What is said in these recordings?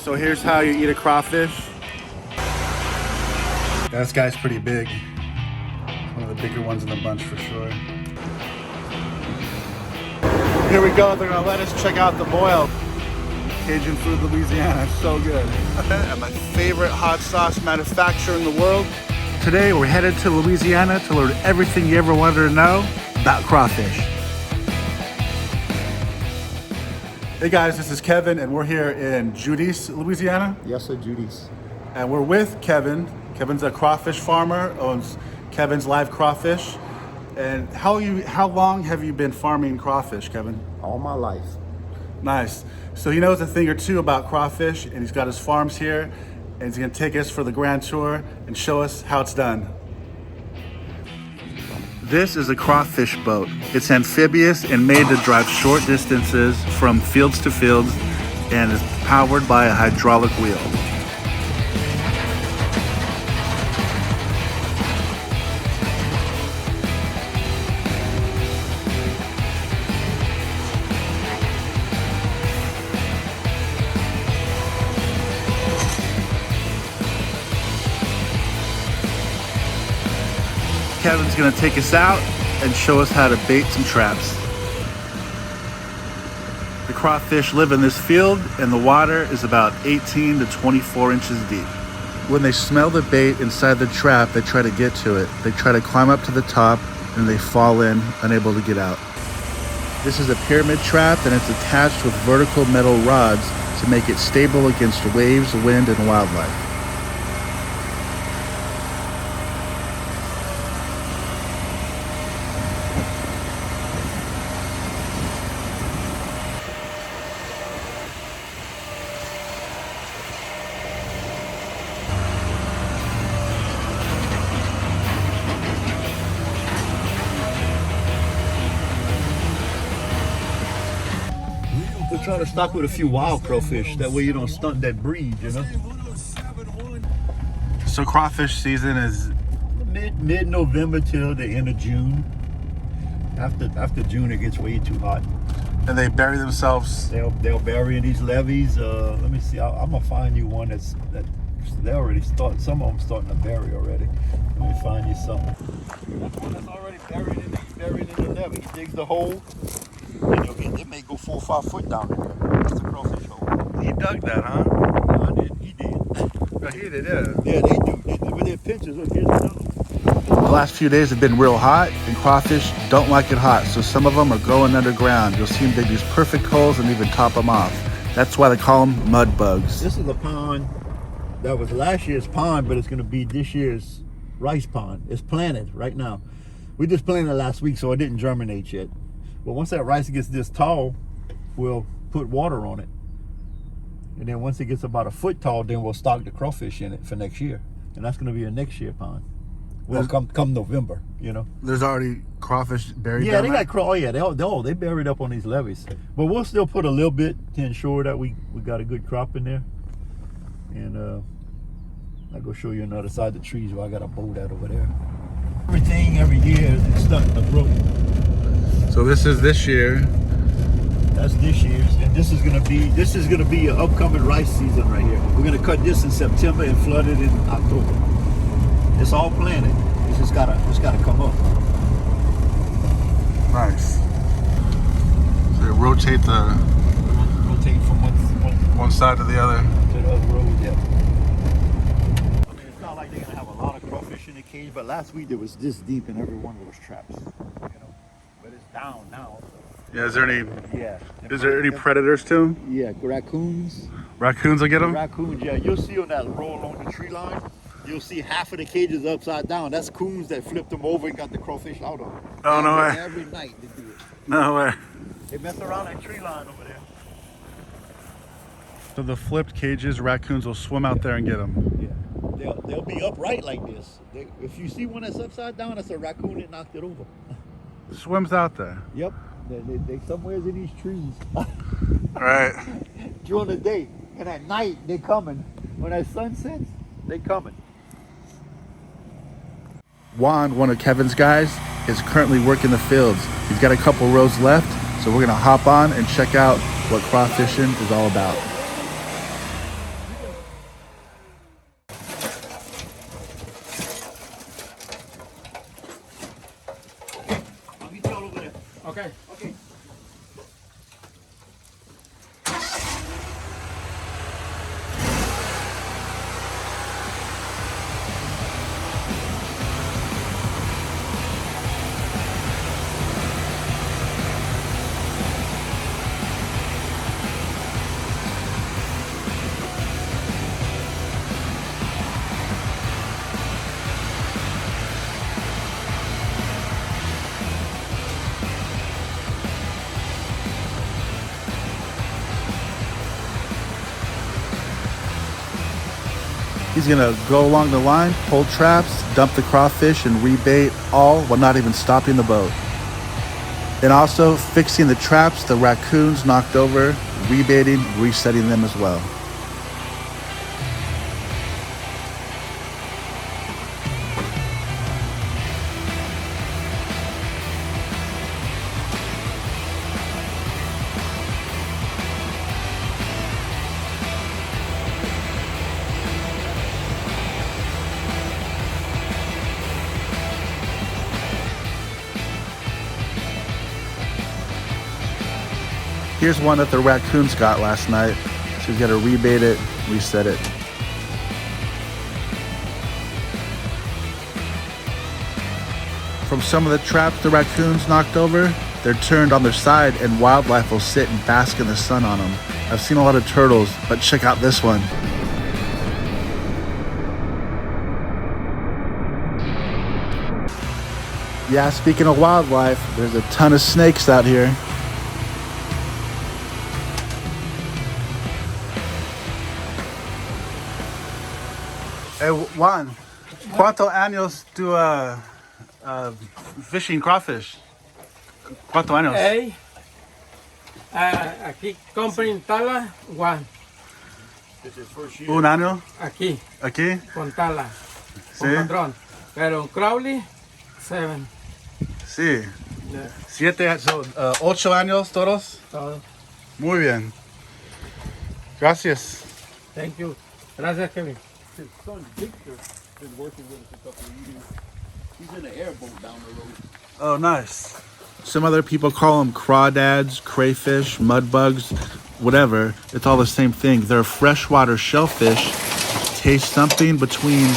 So here's how you eat a crawfish. This guy's pretty big. One of the bigger ones in the bunch for sure. Here we go, they're gonna let us check out the boil. Cajun food, Louisiana, so good. And my favorite hot sauce manufacturer in the world. Today we're headed to Louisiana to learn everything you ever wanted to know about crawfish. Hey guys, this is Kevin and we're here in Judice, Louisiana. Yes sir, Judice. And we're with Kevin. Kevin's a crawfish farmer, owns Kevin's Live Crawfish. And how long have you been farming crawfish, Kevin? All my life. Nice. So he knows a thing or two about crawfish, and he's got his farms here, and he's gonna take us for the grand tour and show us how it's done. This is a crawfish boat. It's amphibious and made to drive short distances from fields to fields, and is powered by a hydraulic wheel. Kevin's gonna take us out and show us how to bait some traps. The crawfish live in this field and the water is about 18 to 24 inches deep. When they smell the bait inside the trap, they try to get to it. They try to climb up to the top and they fall in, unable to get out. This is a pyramid trap and it's attached with vertical metal rods to make it stable against waves, wind, and wildlife. We're trying to stock with a few wild crawfish. That way you don't stunt that breed, you know? So crawfish season is Mid-November till the end of June. After June, it gets way too hot. and they bury themselves. They'll bury in these levees. Let me see. I'm gonna find you one that they already start. Some of them starting to bury already. Let me find you something. That's one that's already buried in the levee. He digs the hole. And it may go 4 or 5 foot down there. That's a crawfish hole. He dug that, huh? He did. Oh, he did, yeah. Yeah, they do. With their pictures, look, here's another one. The last few days have been real hot, and crawfish don't like it hot, so some of them are going underground. You'll see them dig these perfect holes and even top them off. That's why they call them mud bugs. This is a pond that was last year's pond, but it's going to be this year's rice pond. It's planted right now. We just planted it last week, so it didn't germinate yet. But once that rice gets this tall, we'll put water on it. And then once it gets about a foot tall, then we'll stock the crawfish in it for next year. And that's going to be a next year pond. Well, come November, you know. There's already crawfish buried Yeah, down they there? got crawl. Yeah, they buried up on these levees. But we'll still put a little bit to ensure that we got a good crop in there. And I'll go show you another side of the trees where I got a boat out over there. Everything every year is starting to grow. So this is this year. That's this year's, and this is gonna be an upcoming rice season right here. We're gonna cut this in September and flood it in October. It's all planted. It's just gotta come up. Nice. So you rotate From one side to the other. to the other road, yeah. I mean, it's not like they're gonna have a lot of crawfish in the cage, but last week it was this deep in every one of those traps, you know. But it's down now. Yeah, is there any Yeah. predators too? Yeah, raccoons. Raccoons will get them? Raccoons, yeah. You'll see on that row along the tree line, you'll see half of the cages upside down. That's coons that flipped them over and got the crawfish out of them. Oh, no way. Every night they do it. No way. They mess around that tree line over there. So the flipped cages, raccoons will swim out there and get them. Yeah, they'll be upright like this. If you see one that's upside down, that's a raccoon that knocked it over. Swims out there. Yep, they somewhere's in these trees. All right. During the day, and at night they coming. When that sun sets, they coming. Juan, one of Kevin's guys, is currently working the fields. He's got a couple rows left, so we're gonna hop on and check out what crawfishing is all about. Okay. Okay. He's gonna go along the line, pull traps, dump the crawfish, and rebait, all while not even stopping the boat. And also fixing the traps the raccoons knocked over, rebaiting, resetting them as well. Here's one that the raccoons got last night. So he's got to rebait it, reset it. From some of the traps the raccoons knocked over, they're turned on their side and wildlife will sit and bask in the sun on them. I've seen a lot of turtles, but check out this one. Yeah, speaking of wildlife, there's a ton of snakes out here. Hey, Juan, ¿cuántos años tú fishing crawfish? ¿Cuántos años? Hey, aquí compren tala, Juan. Un año. Aquí, Aquí. con tala, con Sí. patrón. Pero en Crowley, 7. Sí. Yeah, 7, 8 años todos. todo. Muy bien. Gracias. Thank you. Gracias, Kevin. His son Victor been working with us a couple of years. He's in an airboat down the road. Oh, nice. Some other people call them crawdads, crayfish, mudbugs, whatever. It's all the same thing. They're a freshwater shellfish. Taste something between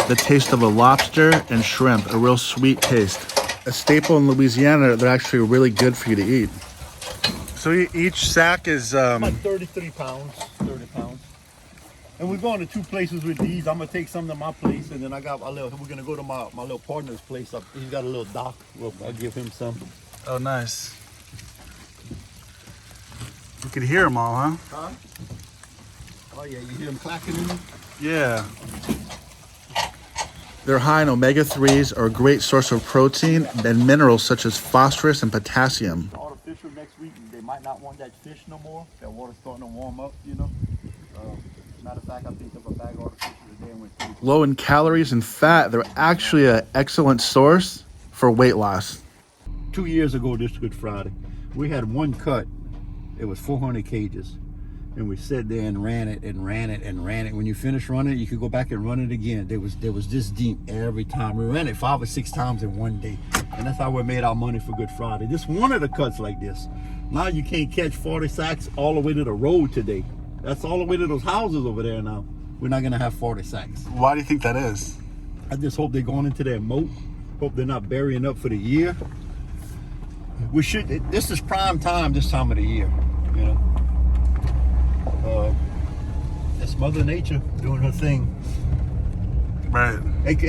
the taste of a lobster and shrimp, a real sweet taste. A staple in Louisiana, they're actually really good for you to eat. So each sack is... About 33 pounds, 30 pounds. And we're going to 2 places with these. I'm going to take some to my place, and then we're going to go to my little partner's place. He's got a little dock. I'll give him some. Oh, nice. You can hear them all, huh? Huh? Oh, yeah, you hear them clacking in them? Yeah. They're high in omega-3s, are a great source of protein and minerals such as phosphorus and potassium. All the fish are next week, they might not want that fish no more. That water's starting to warm up, you know. Matter of fact, I picked up a bag of artificial today and went through. Low in calories and fat, they're actually an excellent source for weight loss. 2 years ago this Good Friday, we had one cut. It was 400 cages. And we sat there and ran it and ran it and ran it. When you finish running it, you could go back and run it again. There was this deep every time. We ran it 5 or 6 times in one day. And that's how we made our money for Good Friday. Just one of the cuts like this. Now you can't catch 40 sacks all the way to the road today. That's all the way to those houses over there now. We're not gonna have 40 sacks. Why do you think that is? I just hope they're going into their moat. Hope they're not burying up for the year. We should, this is prime time this time of the year, you know. It's Mother Nature doing her thing. Right. It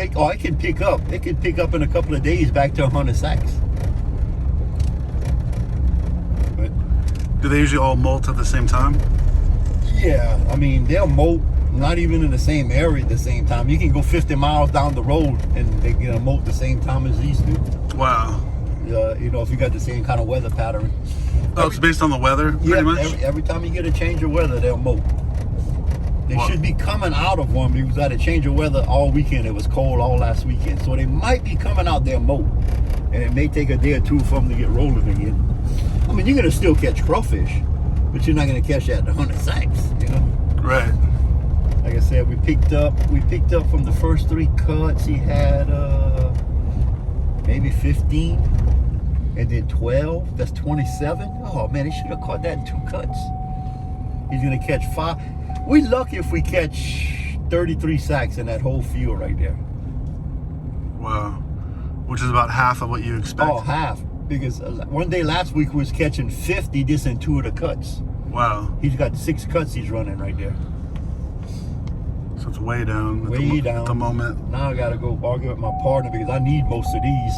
can pick up. It can pick up in a couple of days back to 100 sacks. But Do they usually all molt at the same time? yeah, I mean, they'll molt not even in the same area at the same time. You can go 50 miles down the road and they get a molt the same time as these do. Wow. You know, if you got the same kind of weather pattern. Oh, it's based on the weather, pretty much? Every time you get a change of weather, they'll molt. They should be coming out of one because we had a change of weather all weekend. It was cold all last weekend. So they might be coming out their molt. And it may take a day or two for them to get rolling again. I mean, you're going to still catch crawfish, but you're not going to catch that 100 sacks, you know? Right. Like I said, we picked up from the first 3 cuts. He had maybe 15. and then 12, that's 27. Oh man, he should have caught that in 2 cuts. He's gonna catch 5. We lucky if we catch 33 sacks in that whole field right there. Wow. Which is about half of what you expect. Oh, half. Because one day last week we was catching 50 just in 2 of the cuts. Wow. He's got 6 cuts he's running right there. So it's way down. Way down. At the moment. Now I gotta go argue with my partner because I need most of these.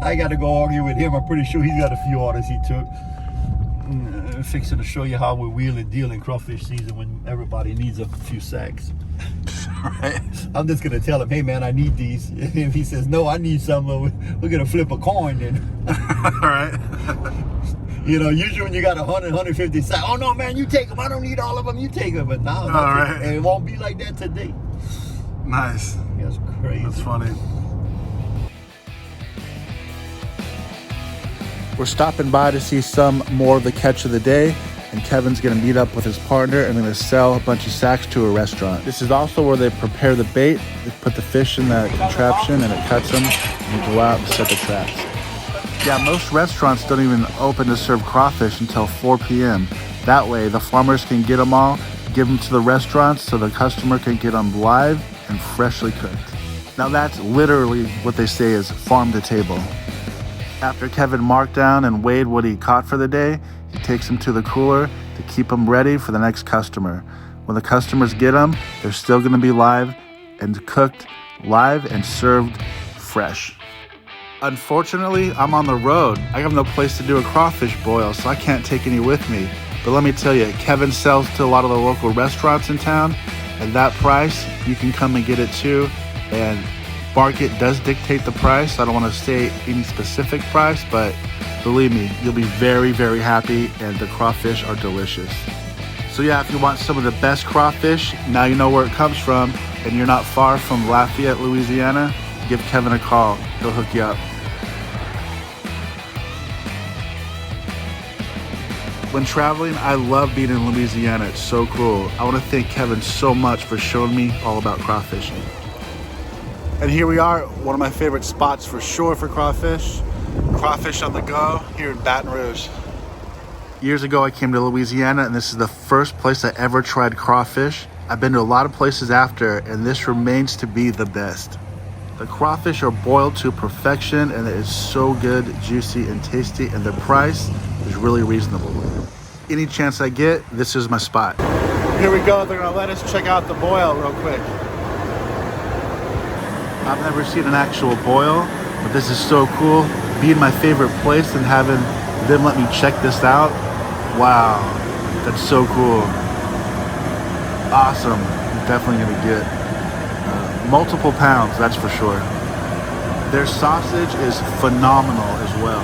I gotta go argue with him. I'm pretty sure he's got a few orders he took. Fixing to show you how we wheel and deal in crawfish season when everybody needs a few sacks. Right. I'm just gonna tell him, hey man, I need these. And if he says no, I need some, we're gonna flip a coin then. All right. You know, usually when you got 100, 150 sacks, oh no man, you take them. I don't need all of them. You take them. But now, right. and it won't be like that today. Nice. That's crazy. That's funny. We're stopping by to see some more of the catch of the day, and Kevin's gonna meet up with his partner and gonna sell a bunch of sacks to a restaurant. This is also where they prepare the bait. They put the fish in that contraption and it cuts them, and you go out and set the traps. Yeah, most restaurants don't even open to serve crawfish until 4 p.m. That way, the farmers can get them all, give them to the restaurants so the customer can get them live and freshly cooked. Now that's literally what they say is farm to table. After Kevin marked down and weighed what he caught for the day, he takes them to the cooler to keep them ready for the next customer. When the customers get them, they're still going to be live and cooked live and served fresh. Unfortunately, I'm on the road. I have no place to do a crawfish boil, so I can't take any with me. But let me tell you, Kevin sells to a lot of the local restaurants in town. At that price, you can come and get it too. And market does dictate the price. I don't want to say any specific price, but believe me, you'll be very, very happy, and the crawfish are delicious. So yeah, if you want some of the best crawfish, now you know where it comes from, and you're not far from Lafayette, Louisiana, give Kevin a call. He'll hook you up. When traveling, I love being in Louisiana. It's so cool. I want to thank Kevin so much for showing me all about crawfishing. And here we are, one of my favorite spots for sure for crawfish. Crawfish on the go here in Baton Rouge. Years ago, I came to Louisiana, and this is the first place I ever tried crawfish. I've been to a lot of places after, and this remains to be the best. The crawfish are boiled to perfection, and it is so good, juicy, and tasty, and the price is really reasonable. Any chance I get, this is my spot. Here we go. They're gonna let us check out the boil real quick. I've never seen an actual boil, but this is so cool. Being my favorite place and having them let me check this out. Wow, that's so cool. Awesome. I'm definitely gonna get multiple pounds, that's for sure. Their sausage is phenomenal as well.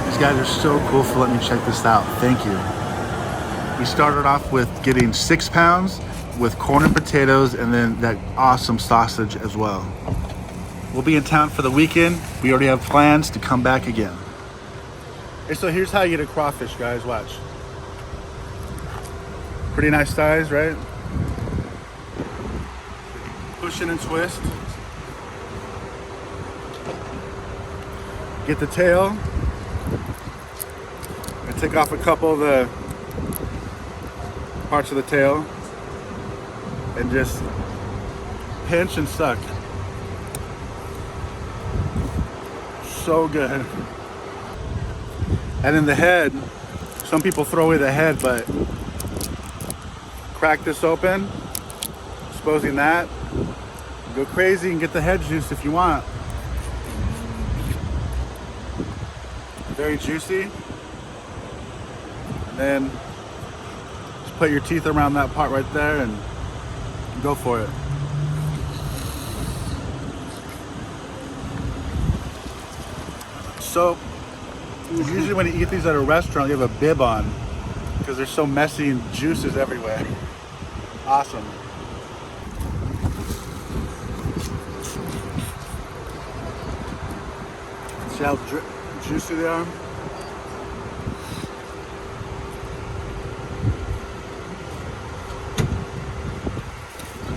These guys are so cool for letting me check this out. Thank you. We started off with getting 6 pounds with corn and potatoes, and then that awesome sausage as well. We'll be in town for the weekend. We already have plans to come back again. Hey, so here's how you get a crawfish, guys. Watch. Pretty nice size, right? Push it and twist. Get the tail. And take off a couple of the parts of the tail. And just pinch and suck. So good. And then the head, some people throw away the head, but crack this open, exposing that. Go crazy and get the head juice if you want. Very juicy. And then just put your teeth around that part right there and go for it. So usually when you eat these at a restaurant, you have a bib on because they're so messy and juices everywhere. Awesome. See how juicy they are?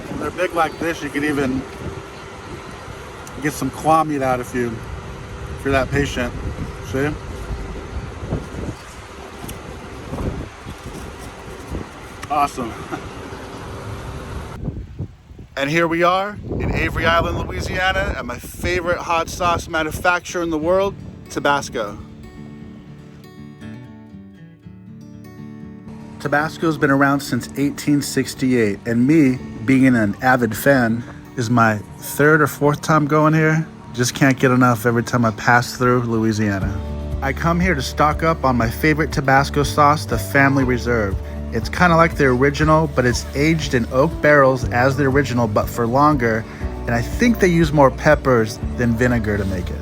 When they're big like this, you can even get some claw meat out if you if you're that patient. See? Awesome. And here we are in Avery Island, Louisiana, at my favorite hot sauce manufacturer in the world, Tabasco. Tabasco's been around since 1868, and me, being an avid fan, is my third or fourth time going here. Just can't get enough every time I pass through Louisiana. I come here to stock up on my favorite Tabasco sauce, the Family Reserve. It's kind of like the original, but it's aged in oak barrels as the original, but for longer. And I think they use more peppers than vinegar to make it.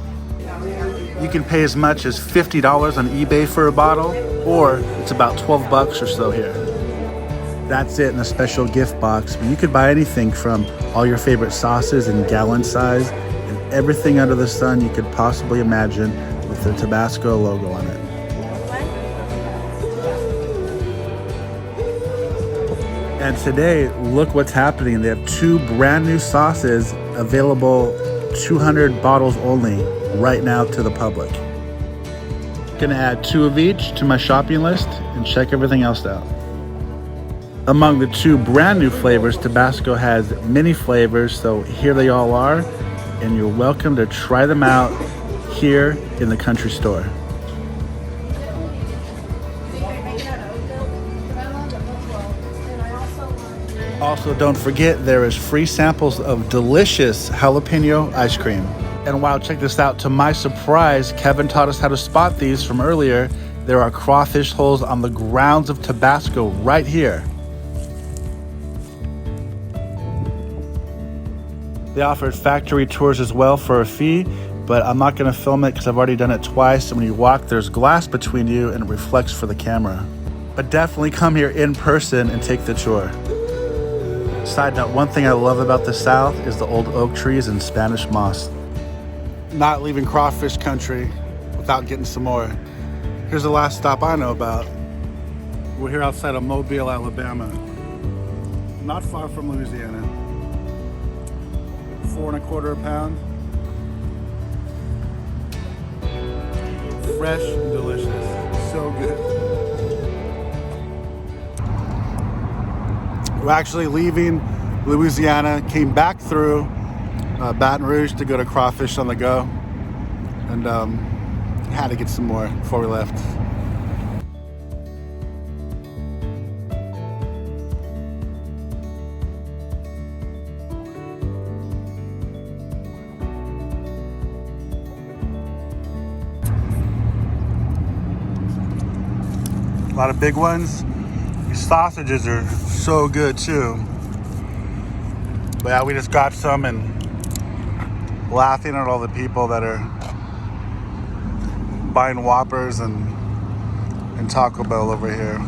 You can pay as much as $50 on eBay for a bottle, or it's about 12 bucks or so here. That's it in a special gift box. You could buy anything from all your favorite sauces in gallon size and everything under the sun you could possibly imagine with the Tabasco logo on it. And today, look what's happening. They have 2 brand new sauces available, 200 bottles only, right now to the public. Gonna add 2 of each to my shopping list and check everything else out. Among the 2 brand new flavors, Tabasco has many flavors, so here they all are, and you're welcome to try them out here in the country store. Also, don't forget there is free samples of delicious jalapeno ice cream. And wow, check this out. To my surprise, Kevin taught us how to spot these from earlier. There are crawfish holes on the grounds of Tabasco right here. They offered factory tours as well for a fee, but I'm not gonna film it because I've already done it twice. And when you walk, there's glass between you and it reflects for the camera. But definitely come here in person and take the tour. Side note, one thing I love about the South is the old oak trees and Spanish moss. Not leaving crawfish country without getting some more. Here's the last stop I know about. We're here outside of Mobile, Alabama. Not far from Louisiana. 4 1/4 a pound. Fresh and delicious. So good. We're actually leaving Louisiana, came back through Baton Rouge to go to Crawfish on the Go, and had to get some more before we left. A lot of big ones. These sausages are so good too. But yeah, we just got some and laughing at all the people that are buying Whoppers and Taco Bell over here.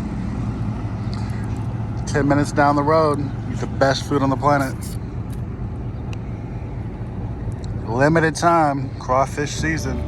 10 minutes down the road, eat the best food on the planet. Limited time, crawfish season.